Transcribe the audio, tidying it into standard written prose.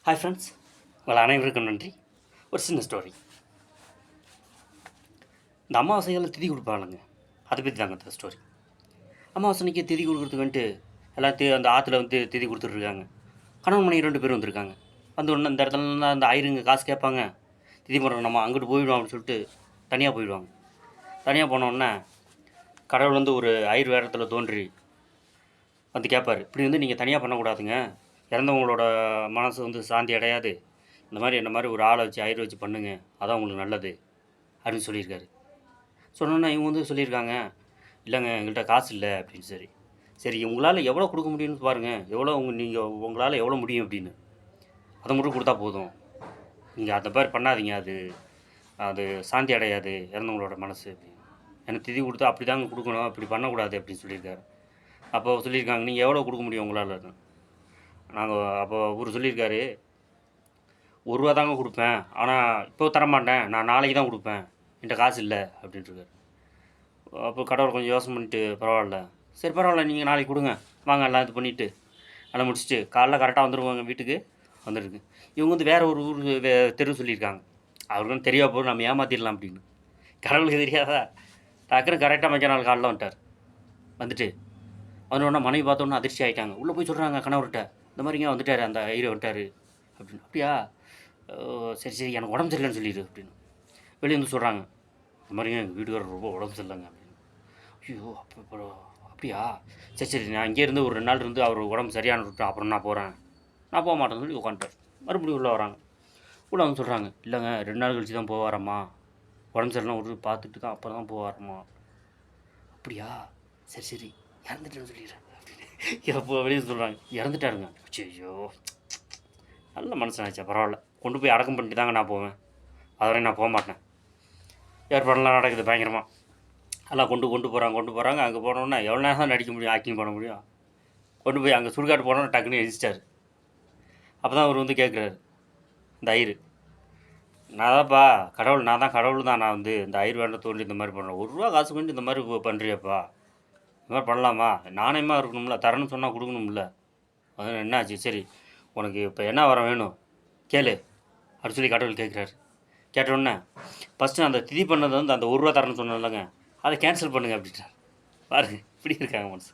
Hi friends, உங்கள் அனைவருக்கும் நன்றி. ஒரு சின்ன ஸ்டோரி. இந்த அமாவாசையில் திதி கொடுப்பானுங்க, அதை பற்றி தாங்க இந்த ஸ்டோரி. அமாவாசைக்கு திதி கொடுக்குறதுக்கு எல்லாம் அந்த ஆற்றுல திதி கொடுத்துட்ருக்காங்க. கணவன் மனைவி 2 பேரும் வந்திருக்காங்க. வந்து ஒன்று அந்த இடத்துல அந்த ஆயிருங்க காசு கேட்பாங்க. திதி பண்ணுறோம், நம்ம அங்கிட்டு போயிடுவோம் அப்படின்னு சொல்லிட்டு தனியாக போயிடுவாங்க. தனியாக போனோடனே கடவுள் ஒரு ஆயிர் வேடத்தில் தோன்றி கேட்பார், இப்படி நீங்கள் தனியாக பண்ணக்கூடாதுங்க, இறந்தவங்களோட மனசு சாந்தி அடையாது, இந்த மாதிரி என்ன மாதிரி ஒரு ஆளை வச்சு ஆயிரம் வச்சு பண்ணுங்க, அதான் உங்களுக்கு நல்லது அப்படின்னு சொல்லியிருக்காரு. சொன்னோன்னா இவங்க சொல்லியிருக்காங்க, இல்லைங்க எங்கள்கிட்ட காசு இல்லை அப்படின்னு. சரி உங்களால் எவ்வளோ கொடுக்க முடியும்னு பாருங்கள், உங்களால் எவ்வளோ முடியும் அப்படின்னு, அதை மட்டும் கொடுத்தா போதும், நீங்கள் அந்த மாதிரி பண்ணாதீங்க, அது சாந்தி அடையாது இறந்தவங்களோட மனசு அப்படின்னு. எனக்கு திதி கொடுத்தா அப்படி தாங்க கொடுக்கணும், அப்படி பண்ணக்கூடாது அப்படின்னு சொல்லியிருக்காரு. அப்போ சொல்லியிருக்காங்க, நீங்கள் எவ்வளோ கொடுக்க முடியும் உங்களால்? அப்போ அவர் சொல்லியிருக்காரு, ₹1 தாங்க கொடுப்பேன், ஆனால் இப்போ தரமாட்டேன், நான் நாளைக்கு தான் கொடுப்பேன், என்கிட்ட காசு இல்லை அப்படின்ட்டுருக்காரு. அப்போ கடவுள் கொஞ்சம் யோசனை பண்ணிட்டு, பரவாயில்ல, சரி பரவாயில்ல, நீங்கள் நாளைக்கு கொடுங்க, வாங்க எல்லாம் இது பண்ணிவிட்டு எல்லாம் முடிச்சுட்டு காலைல கரெக்டாக வந்துடுவாங்க வீட்டுக்கு. வந்துருக்கு. இவங்க வேறு ஒரு ஊர் தெரு சொல்லியிருக்காங்க. அவருக்கும் தெரியா போது நம்ம ஏமாற்றிடலாம் அப்படின்னு. கடவுளுக்கு தெரியாதா? டக்குன்னு கரெக்டாக மஞ்சள் நாள் காலைல வந்துட்டு அவனோட மனைவி பார்த்தோன்னா அதிர்ச்சி ஆகிட்டாங்க. உள்ளே போய் சொல்கிறாங்க கணவர்கிட்ட, இந்த மாதிரிங்க வந்துட்டார், அந்த ஐயர் வந்துட்டார் அப்படின்னு. அப்படியா, சரி எனக்கு உடம்பு சரியில்லைன்னு சொல்லிடு அப்படின்னு. வெளியே சொல்கிறாங்க, இந்த மாதிரிங்க எங்கள் வீட்டுக்காரர் ரொம்ப உடம்பு சரியில்லைங்க அப்படின்னு. ஐயோ அப்படியா, சரி நான் இங்கேருந்து ஒரு 2 நாள் இருந்து அவர் உடம்பு சரியான விட்டு அப்புறம் நான் போகிறேன், நான் போக மாட்டேன்னு சொல்லி உட்காந்துட்டார். மறுபடியும் உள்ளே வராங்க. உள்ளே சொல்கிறாங்க, இல்லைங்க 2 நாள் கழிச்சு தான் போவாரம்மா, உடம்பு சரியில்லாம் ஒரு பார்த்துட்டு தான் அப்புறம் தான் போவாரம்மா. அப்படியா, சரி இறந்துட்டேன்னு சொல்லிடுறேன் அப்படின்னு. எப்போ வெளியே சொல்கிறாங்க, இறந்துட்டாருங்க. ஐயோ, நல்ல மனுஷனாச்சா, பரவாயில்ல, கொண்டு போய் அடக்கம் பண்ணிட்டு தாங்க நான் போவேன், அதுவரை நான் போக மாட்டேன். ஏற்பாடெல்லாம் நடக்குது பயங்கரமாக. எல்லாம் கொண்டு போகிறாங்க. அங்கே போனோன்னா எவ்வளோ நேரம் தான் நடிக்க முடியும், ஆக்டிங் பண்ண முடியும். கொண்டு போய் அங்கே சுடுகாட்டு போனோன்னா டக்குன்னு எழுதிச்சிட்டார். அப்போ தான் அவர் கேட்குறாரு, இந்த ஐயர், நான் தான் கடவுள் தான், நான் இந்த ஐயர் வேண்ட தோண்டி இந்த மாதிரி பண்ணுறேன், ₹1 காசு கொண்டு இந்த மாதிரி பண்ணுறியப்பா, இந்த மாதிரி பண்ணலாமா, நாணயமாக இருக்கணும்ல, தரணும்னு சொன்னால் கொடுக்கணும்ல, அது என்னாச்சு, சரி உனக்கு இப்போ என்ன வர வேணும் கேளு அப்படின்னு சொல்லி கடவுள் கேட்குறாரு. கேட்டோடனே ஃபஸ்ட்டு அந்த திதி பண்ணது அந்த ₹1 தரணும்னு சொன்னேன் இல்லைங்க, அதை கேன்சல் பண்ணுங்க அப்படின்ட்டார். பாருங்க இப்படி இருக்காங்க மனசு.